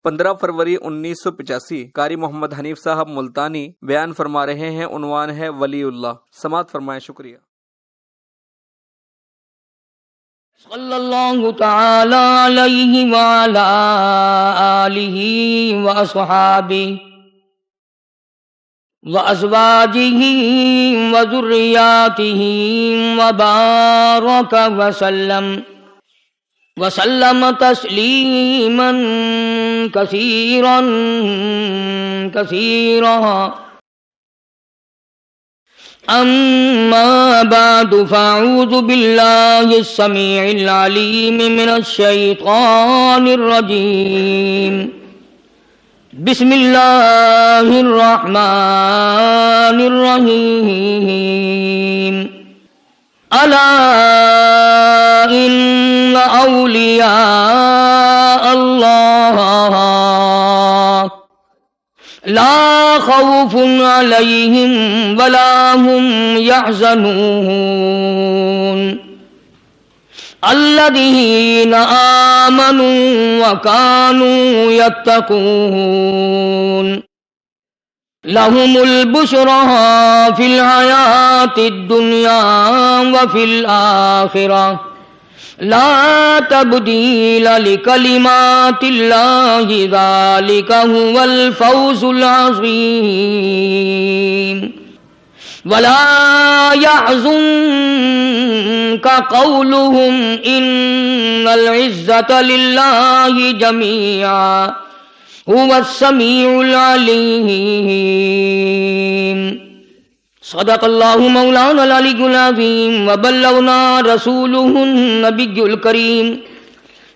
15 فروری 1985 قاری محمد حنیف صاحب ملتانی بیان فرما رہے ہیں۔ عنوان ہے ولی اللہ۔ سماعت فرمائیں۔ شکریہ۔ صلی اللہ تعالی علیہ وعلا آلہ واصحابہ وازواجہ وذریاتہ وبارک وسلم تسلیما کثیرا اما بعد فاعوذ باللہ السمیع العلیم من الشیطان الرجیم بسم اللہ الرحمن الرحیم الا ان اولیاء اللہ لا خوف علیہم ولا هم يحزنون الذین آمنوا وكانوا يتقون لهم البشرى في الحیاة الدنیا وفي الآخرة لا تبدیل لکلمات اللہ ذلک هو الفوز العظیم ولا يحزنک قولهم ان العزة للہ جميعا هو السمیع العلیم صدق اللہ مولانا العلی العظیم وبلغنا رسولہ النبی الکریم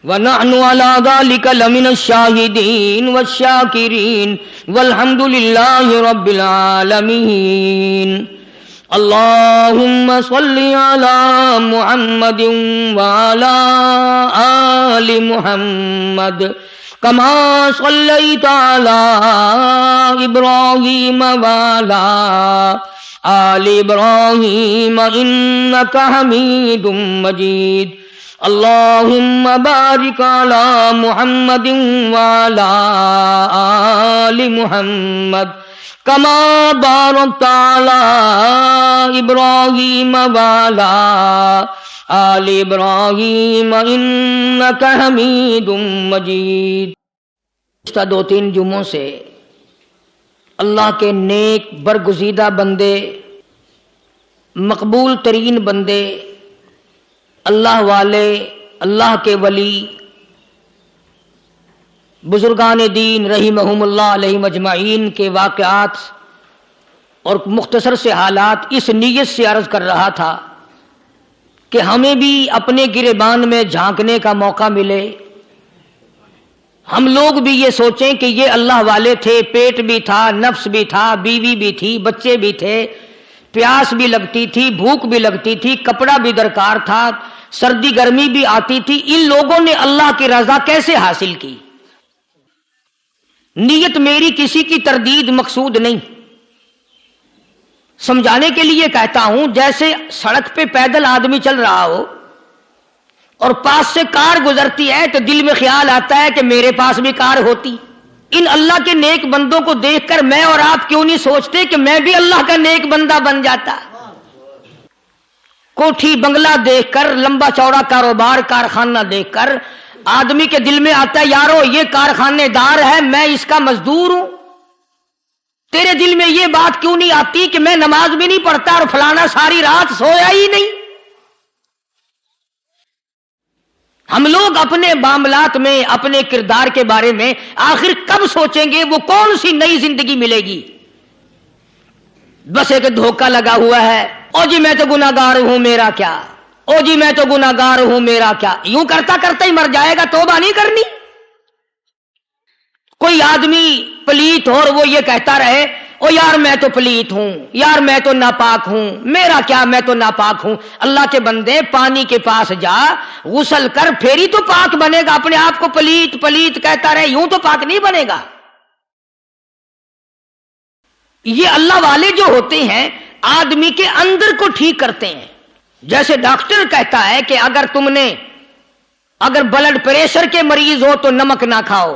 ونحن علی ذلک لمن الشاہدین والشاکرین والحمد للہ رب العالمین اللہم صل علی محمد وعلی آل محمد کما صلیت علی ابراہیم وعلی آل ابراہیم انک حمید مجید اللہم بارک علی محمد وعلی آل محمد کما بارکت علی ابراہیم وعلی آل ابراہیم انک حمید مجید۔ گزشتہ 2-3 جمعوں سے اللہ کے نیک برگزیدہ بندے، مقبول ترین بندے، اللہ والے، اللہ کے ولی، بزرگان دین رحمہم اللہ علیہ مجمعین کے واقعات اور مختصر سے حالات اس نیت سے عرض کر رہا تھا کہ ہمیں بھی اپنے گریبان میں جھانکنے کا موقع ملے، ہم لوگ بھی یہ سوچیں کہ یہ اللہ والے تھے، پیٹ بھی تھا، نفس بھی تھا، بیوی بھی تھی، بچے بھی تھے، پیاس بھی لگتی تھی، بھوک بھی لگتی تھی، کپڑا بھی درکار تھا، سردی گرمی بھی آتی تھی، ان لوگوں نے اللہ کی رضا کیسے حاصل کی؟ نیت میری کسی کی تردید مقصود نہیں، سمجھانے کے لیے کہتا ہوں جیسے سڑک پہ پیدل آدمی چل رہا ہو اور پاس سے کار گزرتی ہے تو دل میں خیال آتا ہے کہ میرے پاس بھی کار ہوتی۔ ان اللہ کے نیک بندوں کو دیکھ کر میں اور آپ کیوں نہیں سوچتے کہ میں بھی اللہ کا نیک بندہ بن جاتا؟ کوٹھی بنگلہ دیکھ کر، لمبا چوڑا کاروبار کارخانہ دیکھ کر آدمی کے دل میں آتا ہے یارو یہ کارخانے دار ہے، میں اس کا مزدور ہوں۔ تیرے دل میں یہ بات کیوں نہیں آتی کہ میں نماز بھی نہیں پڑھتا اور فلانا ساری رات سویا ہی نہیں؟ ہم لوگ اپنے معاملات میں، اپنے کردار کے بارے میں آخر کب سوچیں گے؟ وہ کون سی نئی زندگی ملے گی؟ بس ایک دھوکہ لگا ہوا ہے، او جی میں تو گناہگار ہوں میرا کیا، او جی میں تو گناہگار ہوں میرا کیا، یوں کرتا کرتا ہی مر جائے گا، توبہ نہیں کرنی۔ کوئی آدمی پلیت ہو اور وہ یہ کہتا رہے او یار میں تو پلیت ہوں، یار میں تو ناپاک ہوں، میرا کیا میں تو ناپاک ہوں۔ اللہ کے بندے پانی کے پاس جا، غسل کر، پھر ہی تو پاک بنے گا۔ اپنے آپ کو پلیت پلیت کہتا رہے یوں تو پاک نہیں بنے گا۔ یہ اللہ والے جو ہوتے ہیں آدمی کے اندر کو ٹھیک کرتے ہیں۔ جیسے ڈاکٹر کہتا ہے کہ اگر بلڈ پریشر کے مریض ہو تو نمک نہ کھاؤ،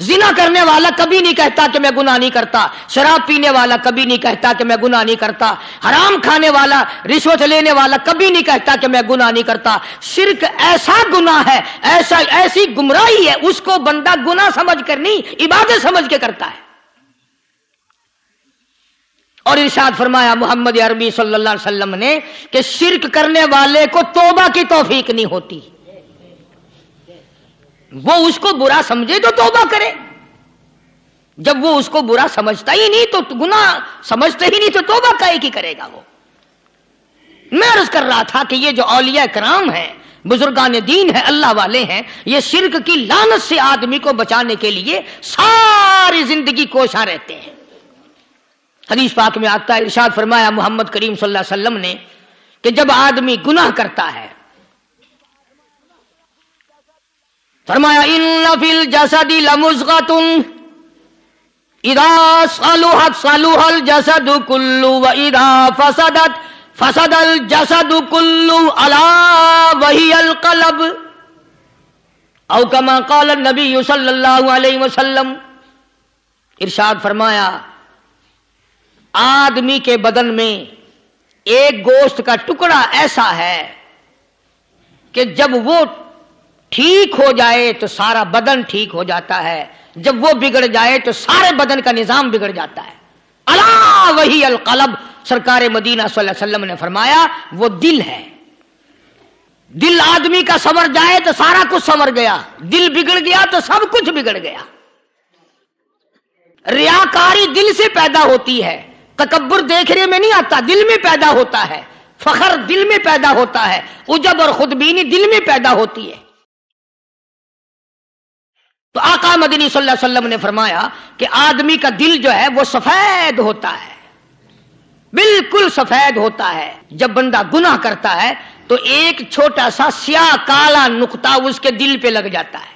زنا کرنے والا کبھی نہیں کہتا کہ میں گناہ نہیں کرتا، شراب پینے والا کبھی نہیں کہتا کہ میں گناہ نہیں کرتا، حرام کھانے والا، رشوت لینے والا کبھی نہیں کہتا کہ میں گناہ نہیں کرتا۔ شرک ایسا گناہ ہے، ایسی گمراہی ہے، اس کو بندہ گناہ سمجھ کر نہیں، عبادت سمجھ کے کرتا ہے۔ اور ارشاد فرمایا محمد عربی صلی اللہ علیہ وسلم نے کہ شرک کرنے والے کو توبہ کی توفیق نہیں ہوتی، وہ اس کو برا سمجھے تو توبہ کرے، جب وہ اس کو برا سمجھتا ہی نہیں تو گناہ سمجھتے ہی نہیں تو توبہ کائے کی کرے گا وہ۔ میں عرض کر رہا تھا کہ یہ جو اولیاء کرام ہیں، بزرگان دین ہیں، اللہ والے ہیں، یہ شرک کی لعنت سے آدمی کو بچانے کے لیے ساری زندگی کوشاں رہتے ہیں۔ حدیث پاک میں آتا ہے، ارشاد فرمایا محمد کریم صلی اللہ علیہ وسلم نے کہ جب آدمی گناہ کرتا ہے، فرمایا ان فی الجسد لمضغۃ اذا صلحت صلح الجسد کلہ واذا فسدت فسد الجسد کلہ الا وہی القلب، او کما قال النبی صلی اللہ علیہ وسلم۔ ارشاد فرمایا آدمی کے بدن میں ایک گوشت کا ٹکڑا ایسا ہے کہ جب وہ ٹھیک ہو جائے تو سارا بدن ٹھیک ہو جاتا ہے، جب وہ بگڑ جائے تو سارے بدن کا نظام بگڑ جاتا ہے۔ الا وہی القلب، سرکار مدینہ صلی اللہ علیہ وسلم نے فرمایا وہ دل ہے۔ دل آدمی کا سنور جائے تو سارا کچھ سنور گیا، دل بگڑ گیا تو سب کچھ بگڑ گیا۔ ریاکاری دل سے پیدا ہوتی ہے، تکبر دیکھنے میں نہیں آتا، دل میں پیدا ہوتا ہے، فخر دل میں پیدا ہوتا ہے، عجب اور خودبینی دل میں پیدا ہوتی ہے۔ تو آقا مدنی صلی اللہ علیہ وسلم نے فرمایا کہ آدمی کا دل جو ہے وہ سفید ہوتا ہے، بالکل سفید ہوتا ہے۔ جب بندہ گناہ کرتا ہے تو ایک چھوٹا سا سیاہ کالا نقطہ اس کے دل پہ لگ جاتا ہے،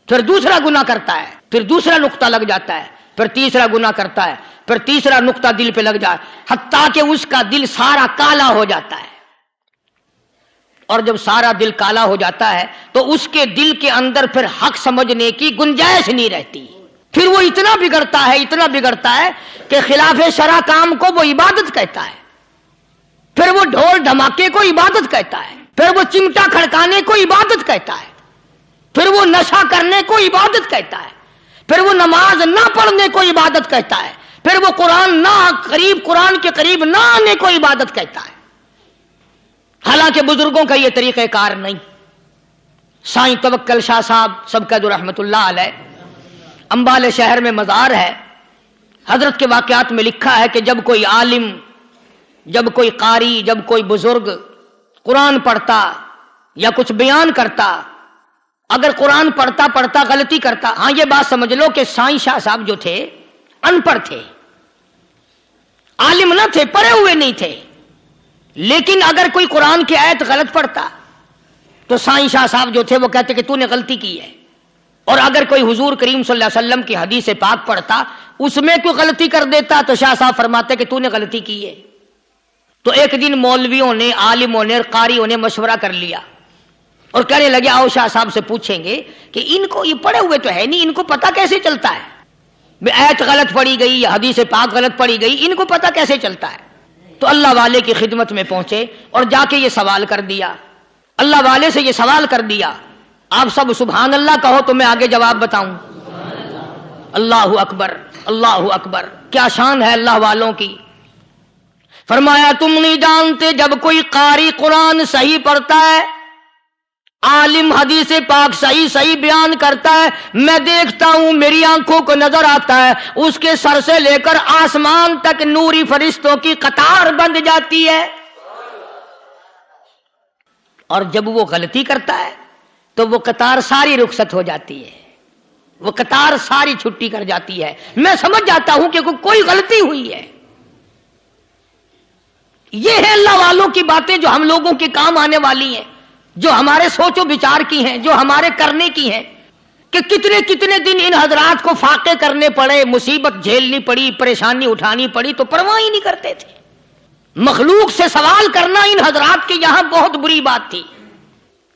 پھر دوسرا گناہ کرتا ہے، پھر دوسرا نقطہ لگ جاتا ہے، پھر تیسرا گناہ کرتا ہے، پھر تیسرا نقطہ دل پہ لگ جائے، حتیٰ کہ اس کا دل سارا کالا ہو جاتا ہے۔ اور جب سارا دل کالا ہو جاتا ہے تو اس کے دل کے اندر پھر حق سمجھنے کی گنجائش نہیں رہتی، پھر وہ اتنا بگڑتا ہے، اتنا بگڑتا ہے کہ خلاف شرع کام کو وہ عبادت کہتا ہے، پھر وہ ڈھول دھماکے کو عبادت کہتا ہے، پھر وہ چمٹا کھڑکانے کو عبادت کہتا ہے، پھر وہ نشہ کرنے کو عبادت کہتا ہے، پھر وہ نماز نہ پڑھنے کو عبادت کہتا ہے، پھر وہ قرآن کے قریب نہ آنے کو عبادت کہتا ہے۔ حالانکہ بزرگوں کا یہ طریقہ کار نہیں۔ سائیں توکل شاہ صاحب سب کا جو رحمت اللہ علیہ، امبالے شہر میں مزار ہے، حضرت کے واقعات میں لکھا ہے کہ جب کوئی عالم، جب کوئی قاری، جب کوئی بزرگ قرآن پڑھتا یا کچھ بیان کرتا، اگر قرآن پڑھتا غلطی کرتا، ہاں یہ بات سمجھ لو کہ سائیں شاہ صاحب جو تھے ان پڑھ تھے، عالم نہ تھے، پڑھے ہوئے نہیں تھے، لیکن اگر کوئی قرآن کی آیت غلط پڑھتا تو سائیں شاہ صاحب جو تھے وہ کہتے کہ تو نے غلطی کی ہے، اور اگر کوئی حضور کریم صلی اللہ علیہ وسلم کی حدیث پاک پڑھتا اس میں کوئی غلطی کر دیتا تو شاہ صاحب فرماتے کہ تو نے غلطی کی ہے۔ تو ایک دن مولویوں نے، عالموں نے اور قاریوں نے مشورہ کر لیا اور کہنے لگے آؤ شاہ صاحب سے پوچھیں گے کہ ان کو، یہ پڑھے ہوئے تو ہے نہیں، ان کو پتہ کیسے چلتا ہے آیت غلط پڑھی گئی یا حدیث پاک غلط پڑھی گئی، ان کو پتہ کیسے چلتا ہے؟ تو اللہ والے کی خدمت میں پہنچے اور جا کے یہ سوال کر دیا، اللہ والے سے یہ سوال کر دیا۔ آپ سب سبحان اللہ کہو تو میں آگے جواب بتاؤں۔ اللہ اکبر، اللہ اکبر، کیا شان ہے اللہ والوں کی۔ فرمایا تم نہیں جانتے جب کوئی قاری قرآن صحیح پڑھتا ہے، عالم حدیث پاک صحیح بیان کرتا ہے، میں دیکھتا ہوں، میری آنکھوں کو نظر آتا ہے، اس کے سر سے لے کر آسمان تک نوری فرشتوں کی قطار بند جاتی ہے، اور جب وہ غلطی کرتا ہے تو وہ قطار ساری رخصت ہو جاتی ہے، وہ قطار ساری چھٹی کر جاتی ہے، میں سمجھ جاتا ہوں کہ کوئی غلطی ہوئی ہے۔ یہ ہے اللہ والوں کی باتیں جو ہم لوگوں کے کام آنے والی ہیں، جو ہمارے سوچ و بچار کی ہیں، جو ہمارے کرنے کی ہیں، کہ کتنے کتنے دن ان حضرات کو فاقے کرنے پڑے، مصیبت جھیلنی پڑی، پریشانی اٹھانی پڑی، تو پرواہ ہی نہیں کرتے تھے۔ مخلوق سے سوال کرنا ان حضرات کے یہاں بہت بری بات تھی،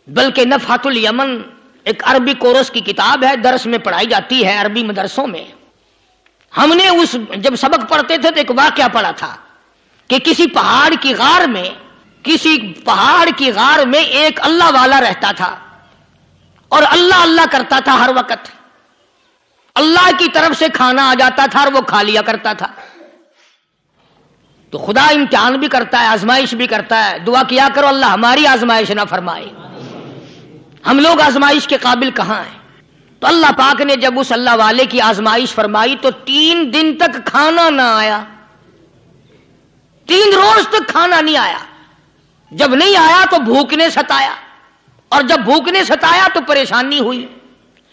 بلکہ نفحت الیمن ایک عربی کورس کی کتاب ہے، درس میں پڑھائی جاتی ہے عربی مدرسوں میں. ہم نے جب سبق پڑھتے تھے تو ایک واقعہ پڑھا تھا کہ کسی پہاڑ کی غار میں ایک اللہ والا رہتا تھا اور اللہ اللہ کرتا تھا ہر وقت. اللہ کی طرف سے کھانا آ جاتا تھا اور وہ کھا لیا کرتا تھا. تو خدا امتحان بھی کرتا ہے، آزمائش بھی کرتا ہے. دعا کیا کرو اللہ ہماری آزمائش نہ فرمائے. ہم لوگ آزمائش کے قابل کہاں ہیں؟ تو اللہ پاک نے جب اس اللہ والے کی آزمائش فرمائی تو 3 دن تک کھانا نہ آیا. 3 روز تک کھانا نہیں آیا. جب نہیں آیا تو بھوک نے ستایا، اور جب بھوک نے ستایا تو پریشانی ہوئی،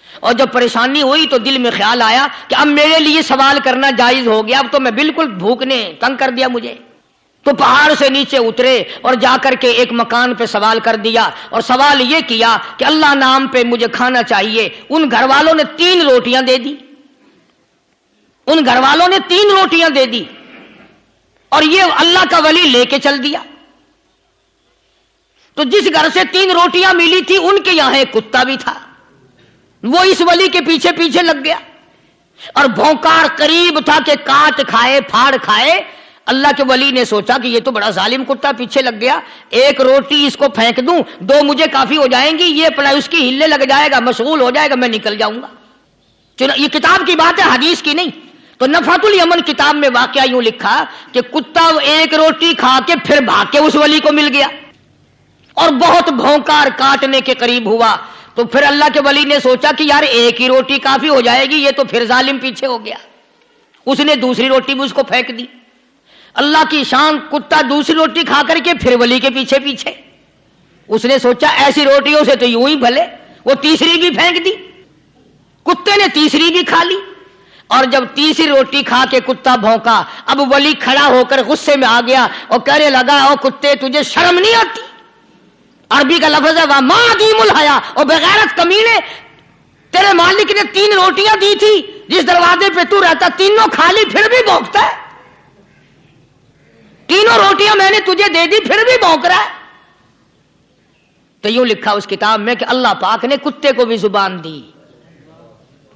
اور جب پریشانی ہوئی تو دل میں خیال آیا کہ اب میرے لیے سوال کرنا جائز ہو گیا، اب تو میں بالکل بھوک نے تنگ کر دیا مجھے. تو پہاڑ سے نیچے اترے اور جا کر کے ایک مکان پہ سوال کر دیا، اور سوال یہ کیا کہ اللہ نام پہ مجھے کھانا چاہیے. ان گھر والوں نے 3 روٹیاں دے دی. ان گھر والوں نے 3 روٹیاں دے دی اور یہ اللہ کا ولی لے کے چل دیا. تو جس گھر سے 3 روٹیاں ملی تھی ان کے یہاں ایک کتا بھی تھا. وہ اس ولی کے پیچھے پیچھے لگ گیا اور بھونکار قریب تھا کہ کاٹ کھائے پھاڑ کھائے. اللہ کے ولی نے سوچا کہ یہ تو بڑا ظالم کتا پیچھے لگ گیا، 1 روٹی اس کو پھینک دوں، 2 مجھے کافی ہو جائیں گی، یہ اپنا اس کی ہلے لگ جائے گا، مشغول ہو جائے گا، میں نکل جاؤں گا. یہ کتاب کی بات ہے، حدیث کی نہیں. تو نفحۃ الیمن کتاب میں واقعہ یوں لکھا کہ کتا 1 روٹی کھا کے پھر بھاگ کے اس ولی کو مل گیا اور بہت بھونکار کاٹنے کے قریب ہوا. تو پھر اللہ کے ولی نے سوچا کہ یار 1 ہی روٹی کافی ہو جائے گی، یہ تو پھر ظالم پیچھے ہو گیا. اس نے دوسری روٹی بھی اس کو پھینک دی. اللہ کی شان، کتا دوسری روٹی کھا کر کے پھر ولی کے پیچھے پیچھے. اس نے سوچا ایسی روٹیوں سے تو یوں ہی بھلے. وہ تیسری بھی پھینک دی. کتے نے تیسری بھی کھا لی، اور جب تیسری روٹی کھا کے کتا بھونکا، اب ولی کھڑا ہو کر غصے میں آ گیا اور کہنے لگا او کتے تجھے شرم نہیں آتی؟ عربی کا لفظ ہے وَمَا عَدِيمُ الْحَيَا، اور بغیرت کمینے، تیرے مالک نے 3 روٹیاں دی تھی، جس دروازے پہ تو رہتا تینوں کھا لی پھر بھی بھونکتا ہے. 3 روٹیاں میں نے تجھے دے دی پھر بھی بھونک رہا ہے. تو یوں لکھا اس کتاب میں کہ اللہ پاک نے کتے کو بھی زبان دی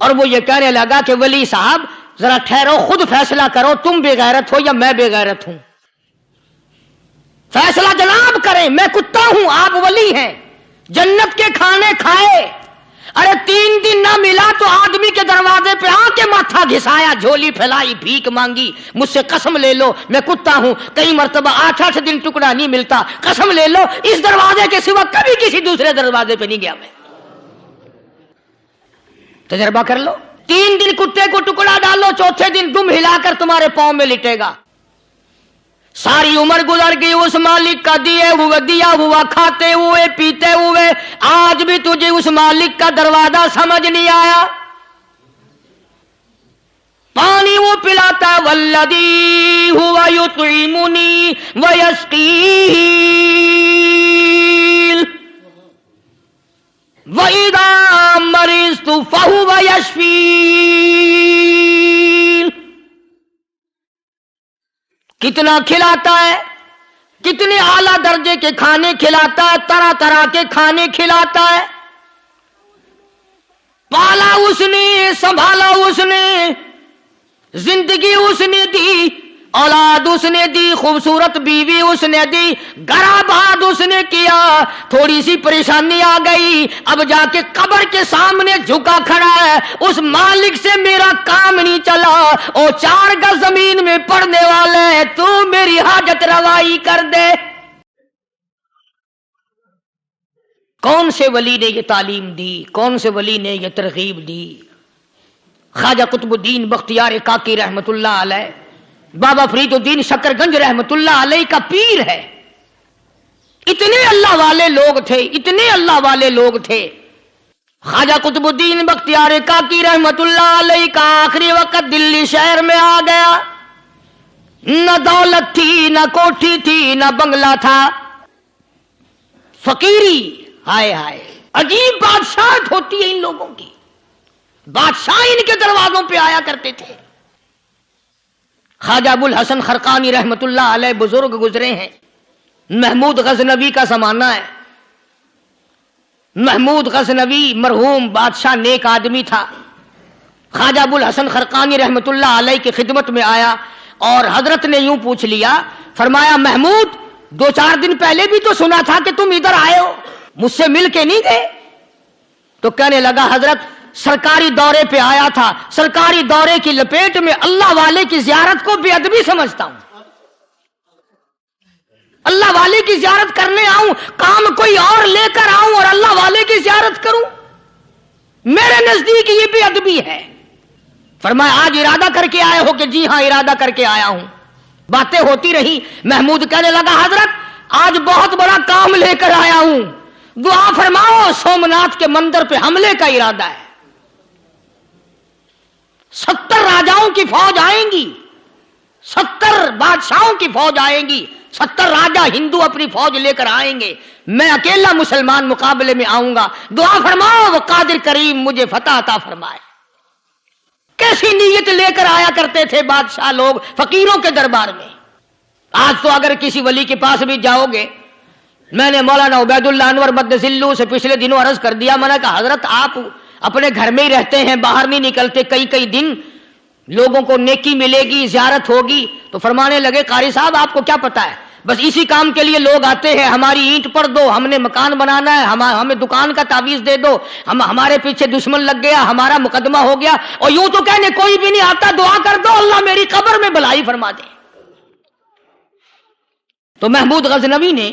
اور وہ یہ کہنے لگا کہ ولی صاحب ذرا ٹھہرو، خود فیصلہ کرو، تم بے غیرت ہو یا میں بے غیرت ہوں. فیصلہ جناب کریں، میں کتا ہوں، آپ ولی ہیں. جنت کے کھانے کھائے، ارے 3 دن نہ ملا تو آدمی کے دروازے پہ آ کے ماتھا گھسایا، جھولی پھیلائی، بھیک مانگی، مجھ سے قسم لے لو میں کتا ہوں. کئی مرتبہ 8 دن ٹکڑا نہیں ملتا، قسم لے لو اس دروازے کے سوا کبھی کسی دوسرے دروازے پہ نہیں گیا میں. تجربہ کر لو. 3 دن کتے کو ٹکڑا ڈالو، چوتھے دن دم ہلا کر تمہارے پاؤں میں لٹے گا. ساری عمر گزر گئی اس مالک کا دیے ہوئے، دیا ہوا کھاتے ہوئے پیتے ہوئے، آج بھی تجھے اس مالک کا دروازہ سمجھ نہیں آیا. پانی وہ پلاتا والذی ہوا یطعمنی ویسقین وَإِذَا مَرِضْتُ فَهُوَ يَشْفِينِ. کتنا کھلاتا ہے، کتنے اعلیٰ درجے کے کھانے کھلاتا ہے، طرح طرح کے کھانے کھلاتا ہے. پالا اس نے، سنبھالا اس نے، زندگی اس نے دی، اولاد اس نے دی، خوبصورت بیوی اس نے دی، گھر آباد اس نے کیا. تھوڑی سی پریشانی آ گئی، اب جا کے قبر کے سامنے جھکا کھڑا ہے، اس مالک سے میرا کام نہیں چلا، او 4 گز زمین میں پڑنے والے، تو میری حاجت روائی کر دے. کون سے ولی نے یہ تعلیم دی، کون سے ولی نے یہ ترغیب دی؟ خواجہ قطب الدین بختیار کاکی رحمت اللہ علیہ، بابا فرید الدین شکر گنج رحمت اللہ علیہ کا پیر ہے. اتنے اللہ والے لوگ تھے، اتنے اللہ والے لوگ تھے. خواجہ قطب الدین بختیار کاکی رحمت اللہ علیہ کا آخری وقت دلی شہر میں آ گیا. نہ دولت تھی، نہ کوٹھی تھی، نہ بنگلہ تھا، فقیری. ہائے ہائے، عجیب بادشاہت ہوتی ہے ان لوگوں کی. بادشاہ ان کے دروازوں پہ آیا کرتے تھے. خواجہ ابو الحسن خرقانی رحمت اللہ علیہ بزرگ گزرے ہیں، محمود غزنوی کا زمانہ ہے. محمود غزنوی مرحوم بادشاہ نیک آدمی تھا. خواجہ ابو الحسن خرقانی رحمت اللہ علیہ کی خدمت میں آیا اور حضرت نے یوں پوچھ لیا, فرمایا محمود 2-4 دن پہلے بھی تو سنا تھا کہ تم ادھر آئے ہو, مجھ سے مل کے نہیں گئے؟ تو کہنے لگا حضرت سرکاری دورے پہ آیا تھا, سرکاری دورے کی لپیٹ میں اللہ والے کی زیارت کو بے ادبی سمجھتا ہوں. اللہ والے کی زیارت کرنے آؤں, کام کوئی اور لے کر آؤں اور اللہ والے کی زیارت کروں, میرے نزدیک یہ بے ادبی ہے. فرمایا آج ارادہ کر کے آئے ہو؟ کہ جی ہاں ارادہ کر کے آیا ہوں. باتیں ہوتی رہی. محمود کہنے لگا حضرت آج بہت بڑا کام لے کر آیا ہوں, دعا فرماؤ. سومناتھ کے مندر پہ حملے کا ارادہ ہے. 70 راجاؤں کی فوج آئیں گی, 70 بادشاہوں کی فوج آئیں گی, 70 راجا ہندو اپنی فوج لے کر آئیں گے, میں اکیلا مسلمان مقابلے میں آؤں گا. دعا فرماؤ وہ قادر کریم مجھے فتح عطا فرمائے. کیسی نیت لے کر آیا کرتے تھے بادشاہ لوگ فقیروں کے دربار میں. آج تو اگر کسی ولی کے پاس بھی جاؤ گے, میں نے مولانا عبید اللہ انور مدذلو سے پچھلے دنوں عرض کر دیا, میں نے کہا حضرت آپ اپنے گھر میں ہی رہتے ہیں, باہر نہیں نکلتے, کئی دن لوگوں کو نیکی ملے گی, زیارت ہوگی. تو فرمانے لگے قاری صاحب آپ کو کیا پتا ہے, بس اسی کام کے لیے لوگ آتے ہیں. ہماری اینٹ پڑ دو, ہم نے مکان بنانا ہے, ہمیں دکان کا تعویذ دے دو, ہمارے پیچھے دشمن لگ گیا, ہمارا مقدمہ ہو گیا, اور یوں تو کہنے کوئی بھی نہیں آتا, دعا کر دو اللہ میری قبر میں بھلائی فرما دے. تو محمود غزنوی نے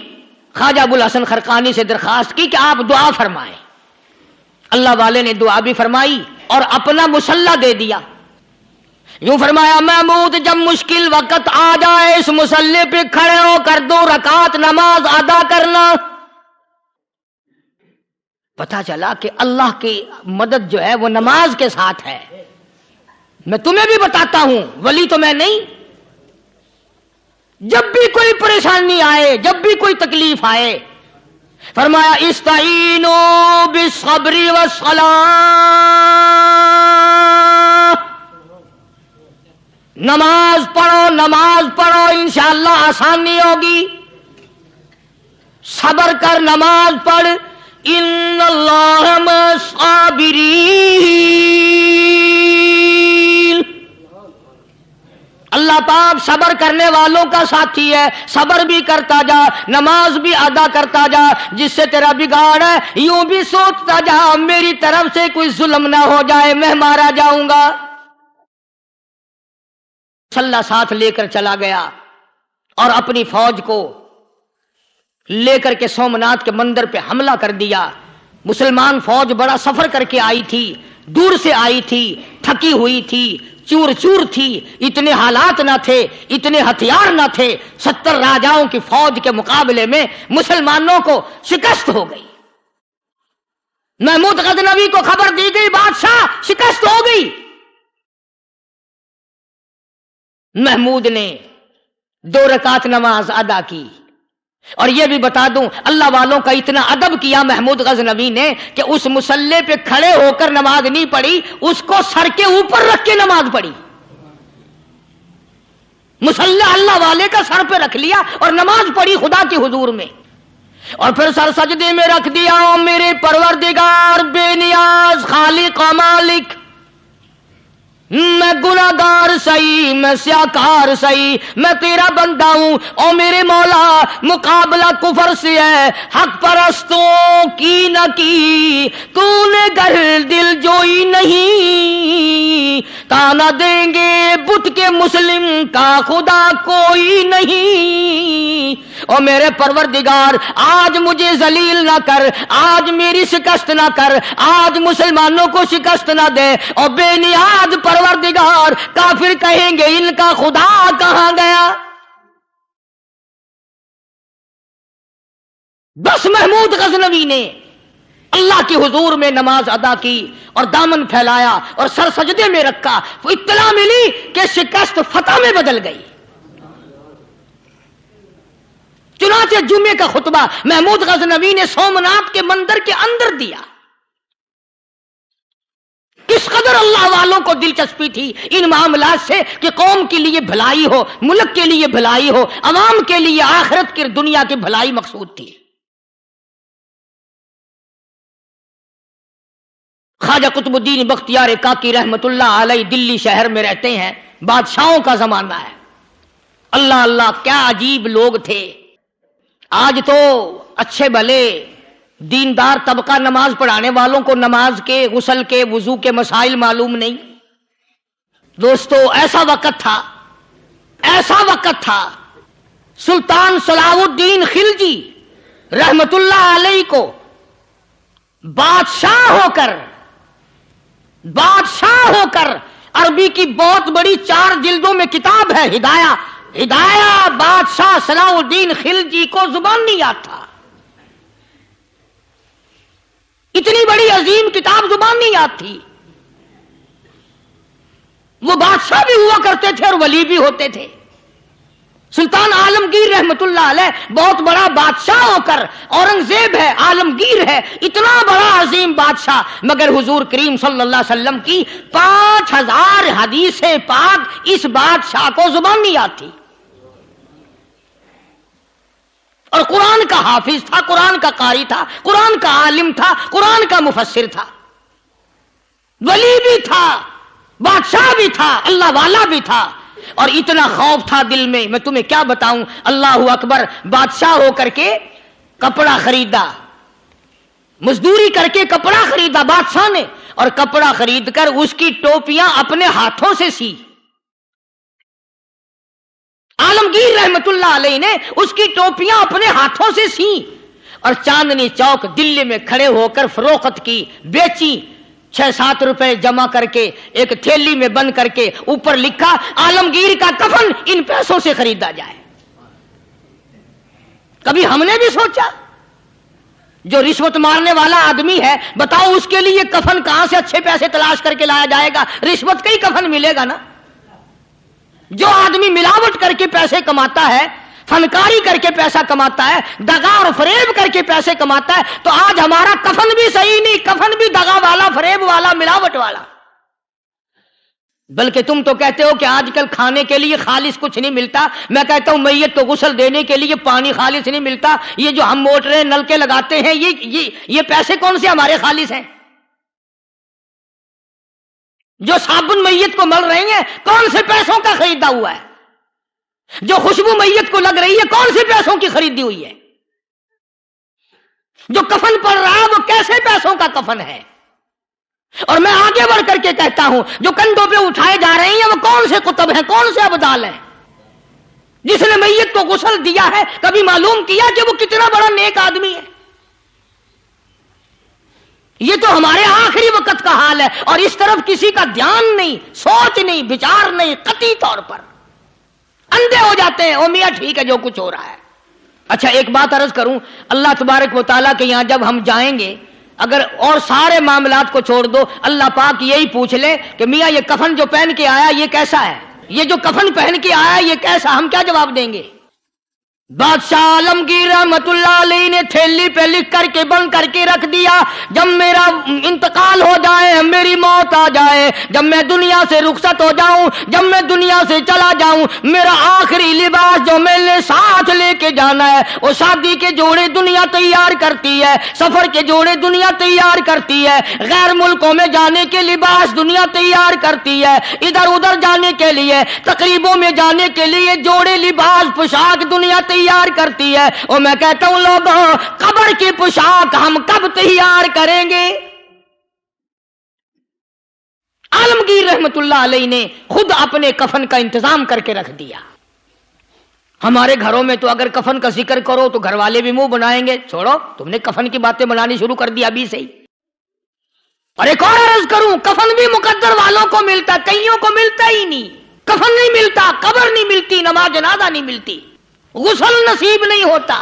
خواجہ ابو الحسن خرقانی سے درخواست کی کہ آپ دعا فرمائیں. اللہ والے نے دعا بھی فرمائی اور اپنا مسلح دے دیا. یوں فرمایا محمود جب مشکل وقت آ جائے اس مسلح پہ کھڑے ہو کر 2 رکعت نماز ادا کرنا. پتا چلا کہ اللہ کی مدد جو ہے وہ نماز کے ساتھ ہے. میں تمہیں بھی بتاتا ہوں, ولی تو میں نہیں. جب بھی کوئی پریشانی آئے, جب بھی کوئی تکلیف آئے, فرمایا استعینوا بالصبر والصلاۃ, نماز پڑھو انشاءاللہ آسانی ہوگی. صبر کر, نماز پڑھ. ان اللہ مع الصابرین, اللہ پاک صبر کرنے والوں کا ساتھی ہے. صبر بھی کرتا جا, نماز بھی ادا کرتا جا. جس سے تیرا بگاڑ ہے یوں بھی سوچتا جا میری طرف سے کوئی ظلم نہ ہو جائے, میں مارا جاؤں گا. مسلح ساتھ لے کر چلا گیا اور اپنی فوج کو لے کر کے سومناتھ کے مندر پہ حملہ کر دیا. مسلمان فوج بڑا سفر کر کے آئی تھی, دور سے آئی تھی, تھکی ہوئی تھی, چور چور تھی, اتنے حالات نہ تھے, اتنے ہتھیار نہ تھے. 70 راجاؤں کی فوج کے مقابلے میں مسلمانوں کو شکست ہو گئی. محمود غزنوی کو خبر دی گئی بادشاہ شکست ہو گئی. محمود نے 2 رکعت نماز ادا کی. اور یہ بھی بتا دوں اللہ والوں کا اتنا ادب کیا محمود غزنوی نے کہ اس مسلح پہ کھڑے ہو کر نماز نہیں پڑھی, اس کو سر کے اوپر رکھ کے نماز پڑھی. مسلح اللہ والے کا سر پہ رکھ لیا اور نماز پڑھی خدا کے حضور میں, اور پھر سر سجدے میں رکھ دیا. میرے پروردگار بے نیاز خالق و مالک, میں گناہگار سہی, میں سیاکار سہی, میں تیرا بندہ ہوں. او میرے مولا مقابلہ کفر سے ہے, حق پرستوں کی نہ کی تو نے گر دل جوئی نہیں. تانا دیں گے بت کے مسلم کا خدا کوئی نہیں. او میرے پروردگار آج مجھے ذلیل نہ کر, آج میری شکست نہ کر, آج مسلمانوں کو شکست نہ دے. اور بے نیاز پروردگار کافر کہیں گے ان کا خدا کہاں گیا. بس محمود غزنوی نے اللہ کے حضور میں نماز ادا کی اور دامن پھیلایا اور سر سجدے میں رکھا. وہ اطلاع ملی کہ شکست فتح میں بدل گئی. چنانچہ جمعے کا خطبہ محمود غزنوی نے سومناتھ کے مندر کے اندر دیا. اس قدر اللہ والوں کو دلچسپی تھی ان معاملات سے کہ قوم کے لیے بھلائی ہو, ملک کے لیے بھلائی ہو, عوام کے لیے آخرت کی دنیا کی بھلائی مقصود تھی. خواجہ قطب الدین بختیار کاکی رحمت اللہ علیہ دلی شہر میں رہتے ہیں، بادشاہوں کا زمانہ ہے۔ اللہ اللہ کیا عجیب لوگ تھے۔ آج تو اچھے بھلے دیندار طبقہ نماز پڑھانے والوں کو نماز کے، غسل کے، وضو کے مسائل معلوم نہیں۔ دوستو ایسا وقت تھا سلطان صلاح الدین خلجی رحمت اللہ علیہ کو بادشاہ ہو کر عربی کی بہت بڑی 4 جلدوں میں کتاب ہے ہدایہ بادشاہ صلاح الدین خلجی کو زبان نہیں یاد تھا۔ اتنی بڑی عظیم کتاب زبان نہیں یاد تھی۔ وہ بادشاہ بھی ہوا کرتے تھے اور ولی بھی ہوتے تھے۔ سلطان عالمگیر رحمت اللہ علیہ بہت بڑا بادشاہ ہو کر، اورنگزیب ہے، عالمگیر ہے، اتنا بڑا عظیم بادشاہ، مگر حضور کریم صلی اللہ علیہ وسلم کی 5000 حدیث پاک اس بادشاہ کو زبان نہیں یاد تھی، اور قرآن کا حافظ تھا، قرآن کا قاری تھا، قرآن کا عالم تھا، قرآن کا مفسر تھا، ولی بھی تھا، بادشاہ بھی تھا، اللہ والا بھی تھا، اور اتنا خوف تھا دل میں تمہیں کیا بتاؤں۔ اللہ اکبر، بادشاہ ہو کر کے کپڑا خریدا، مزدوری کر کے کپڑا خریدا بادشاہ نے، اور کپڑا خرید کر اس کی ٹوپیاں اپنے ہاتھوں سے سی۔ عالمگیر رحمت اللہ علیہ نے اس کی ٹوپیاں اپنے ہاتھوں سے سی، اور چاندنی چوک دلی میں کھڑے ہو کر فروخت کی، بیچی۔ 6-7 روپے جمع کر کے ایک تھیلی میں بند کر کے اوپر لکھا عالمگیر کا کفن ان پیسوں سے خریدا جائے۔ کبھی ہم نے بھی سوچا جو رشوت مارنے والا آدمی ہے، بتاؤ اس کے لیے کفن کہاں سے اچھے پیسے تلاش کر کے لایا جائے گا؟ رشوت کا ہی کفن ملے گا نا۔ جو آدمی ملاوٹ کر کے پیسے کماتا ہے، فنکاری کر کے پیسہ کماتا ہے، دغا اور فریب کر کے پیسے کماتا ہے، تو آج ہمارا کفن بھی صحیح نہیں، کفن بھی دغا والا، فریب والا، ملاوٹ والا۔ بلکہ تم تو کہتے ہو کہ آج کل کھانے کے لیے خالص کچھ نہیں ملتا، میں کہتا ہوں میت کو غسل دینے کے لیے پانی خالص نہیں ملتا۔ یہ جو ہم موٹریں نل کے لگاتے ہیں، یہ پیسے کون سے ہمارے خالص ہیں؟ جو صابن میت کو مل رہی ہیں، کون سے پیسوں کا خریدا ہوا ہے؟ جو خوشبو میت کو لگ رہی ہے، کون سے پیسوں کی خریدی ہوئی ہے؟ جو کفن پڑ رہا ہے وہ کیسے پیسوں کا کفن ہے؟ اور میں آگے بڑھ کر کے کہتا ہوں جو کندھوں پہ اٹھائے جا رہے ہیں وہ کون سے کتب ہیں، کون سے ابدال ہیں؟ جس نے میت کو غسل دیا ہے کبھی معلوم کیا کہ وہ کتنا بڑا نیک آدمی ہے؟ یہ تو ہمارے آخری وقت کا حال ہے، اور اس طرف کسی کا دھیان نہیں، سوچ نہیں، بچار نہیں، قطعی طور پر اندھے ہو جاتے ہیں۔ او میاں ٹھیک ہے جو کچھ ہو رہا ہے۔ اچھا ایک بات عرض کروں، اللہ تبارک و تعالیٰ کے یہاں جب ہم جائیں گے، اگر اور سارے معاملات کو چھوڑ دو، اللہ پاک یہی پوچھ لے کہ میاں یہ کفن جو پہن کے آیا یہ کیسا ہے، یہ جو کفن پہن کے آیا یہ کیسا، ہم کیا جواب دیں گے؟ بادشاہ عالمگیر رحمت اللہ علیہ نے تھیلی پہ لکھ کر کے بند کر کے رکھ دیا، جب میرا انتقال ہو جائے، میری موت آ جائے، جب میں دنیا سے رخصت ہو جاؤں، جب میں دنیا سے چلا جاؤں، میرا آخری لباس جو میں نے ساتھ لے کے جانا ہے، وہ شادی کے جوڑے دنیا تیار کرتی ہے، سفر کے جوڑے دنیا تیار کرتی ہے، غیر ملکوں میں جانے کے لباس دنیا تیار کرتی ہے، ادھر ادھر جانے کے لیے، تقریبوں میں جانے کے لیے جوڑے لباس پوشاک دنیا تیار کرتی ہے۔ اور میں کہتا ہوں لوگوں، قبر کی پوشاک ہم کب تیار کریں گے؟ عالمگیر رحمت اللہ علیہ نے خود اپنے کفن کا انتظام کر کے رکھ دیا۔ ہمارے گھروں میں تو اگر کفن کا ذکر کرو تو گھر والے بھی منہ بنائیں گے، چھوڑو تم نے کفن کی باتیں بنانی شروع کر دی ابھی سے ہی۔ اور ایک اور عرض کروں، کفن بھی مقدر والوں کو ملتا، کئیوں کو ملتا ہی نہیں۔ کفن نہیں ملتا، قبر نہیں ملتی، نماز جنازہ نہیں ملتی، غسل نصیب نہیں ہوتا۔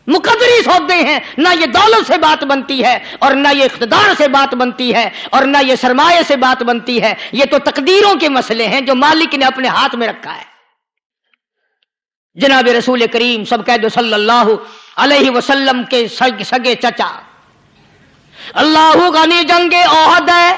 مقدری سودے ہیں، نہ یہ دولت سے بات بنتی ہے، اور نہ یہ اقتدار سے بات بنتی ہے، اور نہ یہ سرمایہ سے بات بنتی ہے۔ یہ تو تقدیروں کے مسئلے ہیں جو مالک نے اپنے ہاتھ میں رکھا ہے۔ جناب رسول کریم سب کہہ دو صلی اللہ علیہ وسلم کے سگے چچا، اللہ غنی جنگ احد ہے،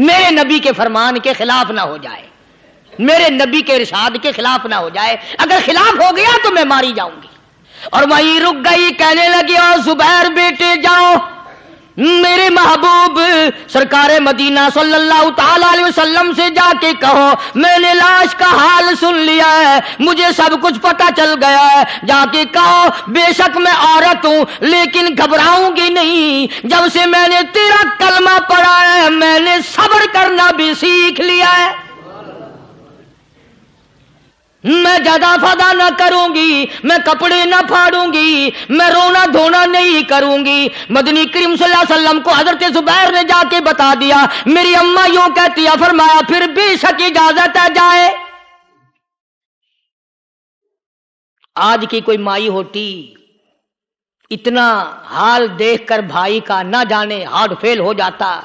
میرے نبی کے فرمان کے خلاف نہ ہو جائے، میرے نبی کے ارشاد کے خلاف نہ ہو جائے، اگر خلاف ہو گیا تو میں ماری جاؤں گی۔ اور وہیں رک گئی، کہنے لگی او زبیر بیٹے جاؤ، میرے محبوب سرکار مدینہ صلی اللہ تعالی علیہ وسلم سے جا کے کہو میں نے لاش کا حال سن لیا ہے، مجھے سب کچھ پتہ چل گیا ہے، جا کے کہو بے شک میں عورت ہوں لیکن گھبراؤں گی نہیں، جب سے میں نے تیرا کلمہ پڑھا ہے میں نے صبر کرنا بھی سیکھ لیا ہے، میں جدا فدا نہ کروں گی، میں کپڑے نہ پھاڑوں گی، میں رونا دھونا نہیں کروں گی۔ مدنی کریم صلی اللہ علیہ وسلم کو حضرت زبیر نے جا کے بتا دیا، میری اماں یوں کہتی ہے، فرمایا پھر بے شک اجازت ہے جائے۔ آج کی کوئی مائی ہوتی اتنا حال دیکھ کر بھائی کا نہ جانے ہارٹ فیل ہو جاتا۔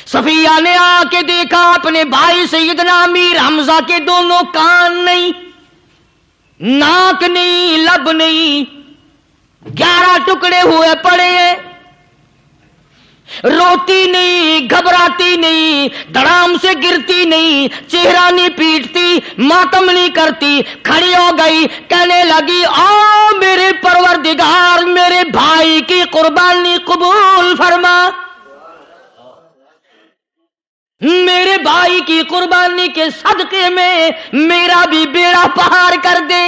صفیہ نے آ کے دیکھا اپنے بھائی سیدنا امیر حمزہ کے دونوں کان نہیں، ناک نہیں، لب نہیں، 11 ٹکڑے ہوئے پڑے ہیں، روتی نہیں، گھبراتی نہیں، دھڑام سے گرتی نہیں، چہرہ نہیں پیٹتی، ماتم نہیں کرتی، کھڑی ہو گئی، کہنے لگی آ میرے پروردگار میرے بھائی کی قربانی قبول فرما، میرے بھائی کی قربانی کے صدقے میں میرا بھی بیڑا پار کر دے۔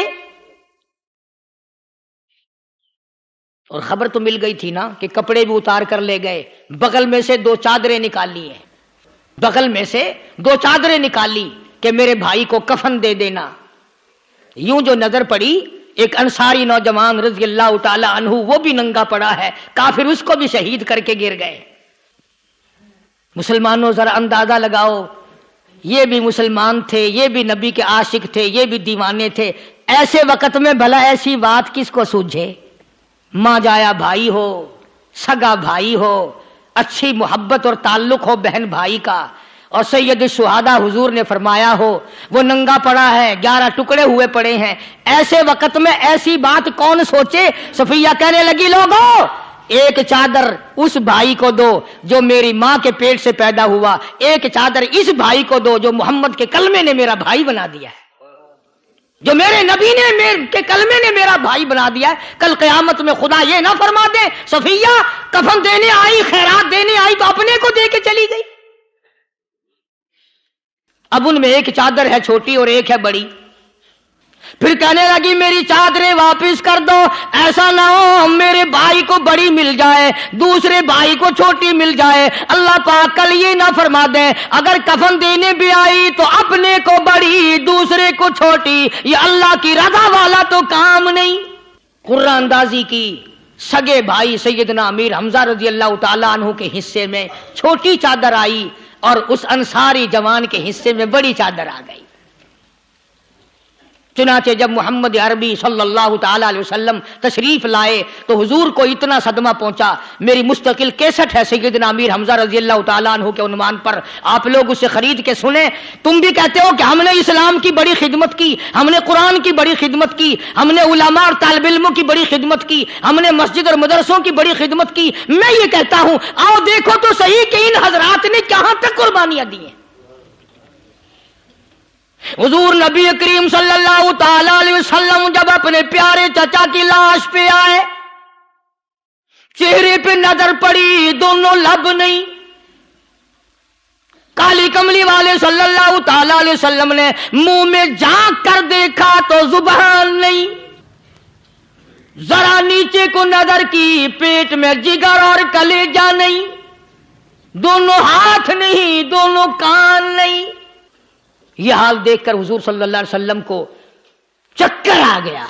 اور خبر تو مل گئی تھی نا کہ کپڑے بھی اتار کر لے گئے، بغل میں سے 2 چادریں نکال لی ہیں، بغل میں سے 2 چادریں نکالی کہ میرے بھائی کو کفن دے دینا۔ یوں جو نظر پڑی ایک انصاری نوجوان رضی اللہ تعالی عنہ، وہ بھی ننگا پڑا ہے، کافر اس کو بھی شہید کر کے گر گئے۔ مسلمانوں ذرا اندازہ لگاؤ، یہ بھی مسلمان تھے، یہ بھی نبی کے عاشق تھے، یہ بھی دیوانے تھے، ایسے وقت میں بھلا ایسی بات کس کو سوجھے؟ ماں جایا بھائی ہو، سگا بھائی ہو، اچھی محبت اور تعلق ہو بہن بھائی کا، اور سید الشہداء حضور نے فرمایا ہو وہ ننگا پڑا ہے، 11 ٹکڑے ہوئے پڑے ہیں، ایسے وقت میں ایسی بات کون سوچے؟ صفیہ کہنے لگی لوگوں ایک چادر اس بھائی کو دو جو میری ماں کے پیٹ سے پیدا ہوا، ایک چادر اس بھائی کو دو جو محمد کے کلمے نے میرا بھائی بنا دیا ہے، جو میرے نبی نے کے کلمے نے میرا بھائی بنا دیا ہے۔ کل قیامت میں خدا یہ نہ فرما دے صفیہ کفن دینے آئی، خیرات دینے آئی تو اپنے کو دے کے چلی گئی۔ اب ان میں ایک چادر ہے چھوٹی اور ایک ہے بڑی، پھر کہنے لگی میری چادریں واپس کر دو، ایسا نہ ہو میرے بھائی کو بڑی مل جائے دوسرے بھائی کو چھوٹی مل جائے، اللہ پاک کل یہ نہ فرما دے اگر کفن دینے بھی آئی تو اپنے کو بڑی دوسرے کو چھوٹی، یہ اللہ کی رضا والا تو کام نہیں۔ قرآن اندازی کی، سگے بھائی سیدنا امیر حمزہ رضی اللہ تعالیٰ عنہ کے حصے میں چھوٹی چادر آئی اور اس انصاری جوان کے حصے میں بڑی چادر آ گئی۔ چنانچہ جب محمد عربی صلی اللہ تعالی علیہ وسلم تشریف لائے تو حضور کو اتنا صدمہ پہنچا، میری مستقل کیسٹ ہے سیدنا امیر حمزہ رضی اللہ تعالیٰ عنہ کے عنوان پر، آپ لوگ اسے خرید کے سنیں۔ تم بھی کہتے ہو کہ ہم نے اسلام کی بڑی خدمت کی، ہم نے قرآن کی بڑی خدمت کی، ہم نے علماء اور طالب علموں کی بڑی خدمت کی، ہم نے مسجد اور مدرسوں کی بڑی خدمت کی۔ میں یہ کہتا ہوں آؤ دیکھو تو صحیح کہ ان حضرات نے کہاں تک قربانیاں دی ہیں۔ حضور نبی کریم صلی اللہ تعالی علیہ وسلم جب اپنے پیارے چچا کی لاش پہ آئے، چہرے پہ نظر پڑی دونوں لب نہیں، کالی کملی والے صلی اللہ تعالی علیہ وسلم نے منہ میں جھانک کر دیکھا تو زبان نہیں، ذرا نیچے کو نظر کی پیٹ میں جگر اور کلیجہ نہیں، دونوں ہاتھ نہیں، دونوں کان نہیں۔ یہ حال دیکھ کر حضور صلی اللہ علیہ وسلم کو چکر آ گیا،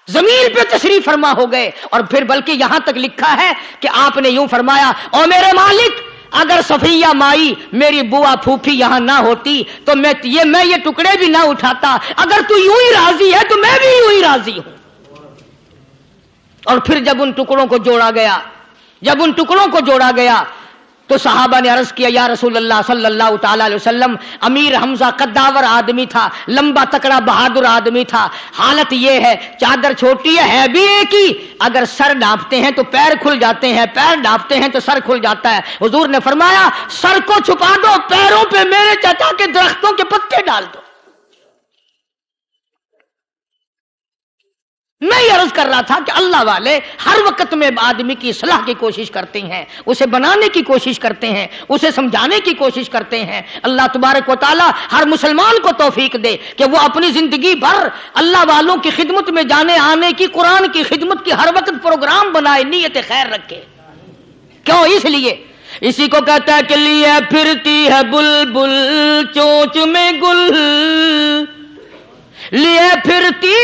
زمین پہ تشریف فرما ہو گئے، اور پھر بلکہ یہاں تک لکھا ہے کہ آپ نے یوں فرمایا او میرے مالک اگر صفیہ مائی میری بوا پھوپھی یہاں نہ ہوتی تو میں یہ ٹکڑے بھی نہ اٹھاتا، اگر تو یوں ہی راضی ہے تو میں بھی یوں ہی راضی ہوں۔ اور پھر جب ان ٹکڑوں کو جوڑا گیا تو صحابہ نے عرض کیا یا رسول اللہ صلی اللہ تعالی علیہ وسلم، امیر حمزہ قداور آدمی تھا، لمبا تکڑا بہادر آدمی تھا، حالت یہ ہے چادر چھوٹی ہے بھی ایک ہی، اگر سر ڈھانپتے ہیں تو پیر کھل جاتے ہیں، پیر ڈھانپتے ہیں تو سر کھل جاتا ہے۔ حضور نے فرمایا سر کو چھپا دو، پیروں پہ میرے چچا کے درختوں کے پتے ڈال دو۔ میں یہ عرض کر رہا تھا کہ اللہ والے ہر وقت میں آدمی کی اصلاح کی کوشش کرتے ہیں، اسے بنانے کی کوشش کرتے ہیں، اسے سمجھانے کی کوشش کرتے ہیں۔ اللہ تبارک و تعالی ہر مسلمان کو توفیق دے کہ وہ اپنی زندگی بھر اللہ والوں کی خدمت میں جانے آنے کی، قرآن کی خدمت کی ہر وقت پروگرام بنائے، نیت خیر رکھے۔ کیوں؟ اس لیے اسی کو کہتا ہے کہ لیے پھرتی ہے بلبل چونچ میں گل، لیے پھرتی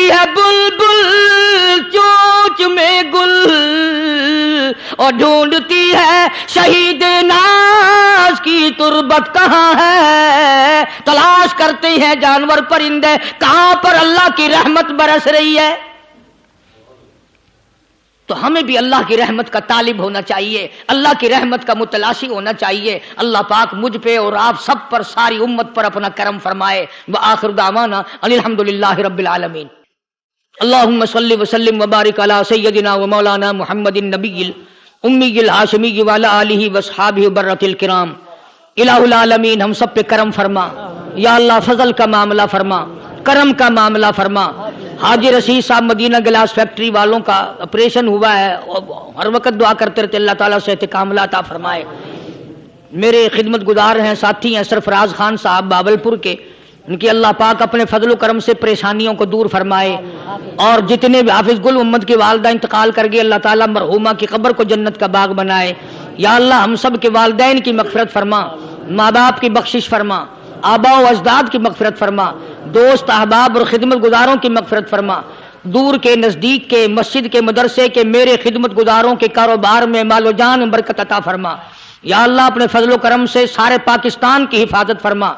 ہے بلبل چونچ میں گل، اور ڈھونڈتی ہے شہید ناز کی تربت کہاں ہے، تلاش کرتے ہیں جانور پرندے کہاں پر اللہ کی رحمت برس رہی ہے۔ تو ہمیں بھی اللہ کی رحمت کا طالب ہونا چاہیے، اللہ کی رحمت کا متلاشی ہونا چاہیے۔ اللہ پاک مجھ پہ اور آپ سب پر، ساری امت پر اپنا کرم فرمائے۔ وآخر دعوانا ان الحمدللہ رب العالمین۔ اللہم صلی وسلم وبارک علی سیدنا و مولانا محمد النبی الامی الہاشمی وعلی آلہ واصحابہ برۃ الکرام۔ الہ العالمین ہم سب پہ کرم فرما، یا اللہ فضل کا معاملہ فرما، کرم کا معاملہ فرما۔ حاجی رشید صاحب مدینہ گلاس فیکٹری والوں کا آپریشن ہوا ہے، ہر وقت دعا کرتے رہتے اللہ تعالیٰ سے کاملہ عطا فرمائے۔ میرے خدمت گزار ہیں، ساتھی ہیں سرفراز خان صاحب باولپور کے، ان کی اللہ پاک اپنے فضل و کرم سے پریشانیوں کو دور فرمائے، اور جتنے بھی حافظ گل محمد کی والدہ انتقال کر گئے اللہ تعالیٰ مرحومہ کی قبر کو جنت کا باغ بنائے۔ یا اللہ ہم سب کے والدین کی مغفرت فرما، ماں باپ کی بخشش فرما، آباء و اجداد کی مغفرت فرما، دوست احباب اور خدمت گزاروں کی مغفرت فرما، دور کے نزدیک کے، مسجد کے، مدرسے کے، میرے خدمت گزاروں کے کاروبار میں مال و جان میں برکت عطا فرما۔ یا اللہ اپنے فضل و کرم سے سارے پاکستان کی حفاظت فرما۔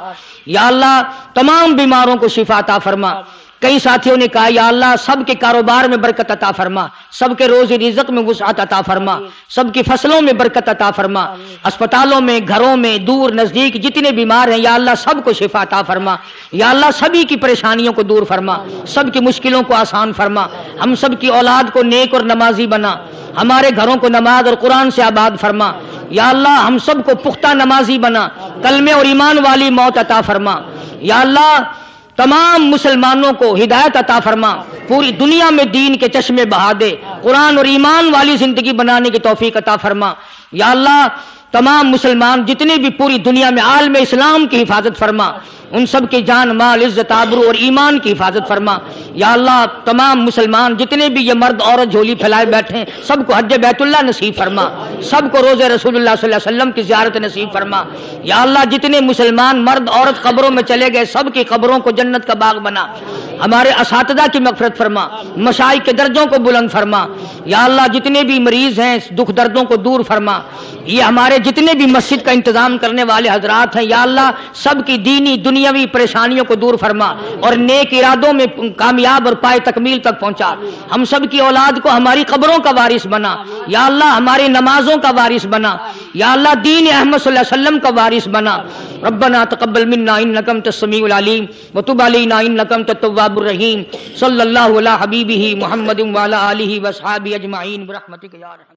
یا اللہ تمام بیماروں کو شفا عطا فرما۔ کئی ساتھیوں نے کہا یا اللہ سب کے کاروبار میں برکت عطا فرما، سب کے روزی رزق میں وسعت عطا فرما، سب کی فصلوں میں برکت عطا فرما، اسپتالوں میں، گھروں میں، دور نزدیک جتنے بیمار ہیں یا اللہ سب کو شفا عطا فرما۔ یا اللہ سبھی کی پریشانیوں کو دور فرما، سب کی مشکلوں کو آسان فرما، ہم سب کی اولاد کو نیک اور نمازی بنا، ہمارے گھروں کو نماز اور قرآن سے آباد فرما۔ یا اللہ ہم سب کو پختہ نمازی بنا، کلمے اور ایمان والی موت عطا فرما۔ یا اللہ تمام مسلمانوں کو ہدایت عطا فرما، پوری دنیا میں دین کے چشمے بہا دے، قرآن اور ایمان والی زندگی بنانے کی توفیق عطا فرما۔ یا اللہ تمام مسلمان جتنے بھی پوری دنیا میں عالم اسلام کی حفاظت فرما، ان سب کی جان مال عزت آبرو اور ایمان کی حفاظت فرما۔ یا اللہ تمام مسلمان جتنے بھی یہ مرد عورت جھولی پھیلائے بیٹھے ہیں سب کو حج بیت اللہ نصیب فرما، سب کو روزہ رسول اللہ صلی اللہ علیہ وسلم کی زیارت نصیب فرما۔ یا اللہ جتنے مسلمان مرد عورت قبروں میں چلے گئے سب کی قبروں کو جنت کا باغ بنا، ہمارے اساتذہ کی مغفرت فرما، مشائخ کے درجوں کو بلند فرما۔ یا اللہ جتنے بھی مریض ہیں دکھ دردوں کو دور فرما۔ یہ ہمارے جتنے بھی مسجد کا انتظام کرنے والے حضرات ہیں یا اللہ سب کی دینی دنیاوی پریشانیوں کو دور فرما اور نیک ارادوں میں کامیاب اور پائے تکمیل تک پہنچا۔ ہم سب کی اولاد کو ہماری قبروں کا وارث بنا، یا اللہ ہماری نمازوں کا وارث بنا، یا اللہ دین احمد صلی اللہ علیہ وسلم کا وارث بنا۔ ربنا تقبل منا انک انت السمیع العلیم وتب علینا انک انت التواب الرحیم۔ صلی اللہ علی حبیبہ محمد وعلی آلہ واصحابہ اجمعین برحمتک یا ارحم۔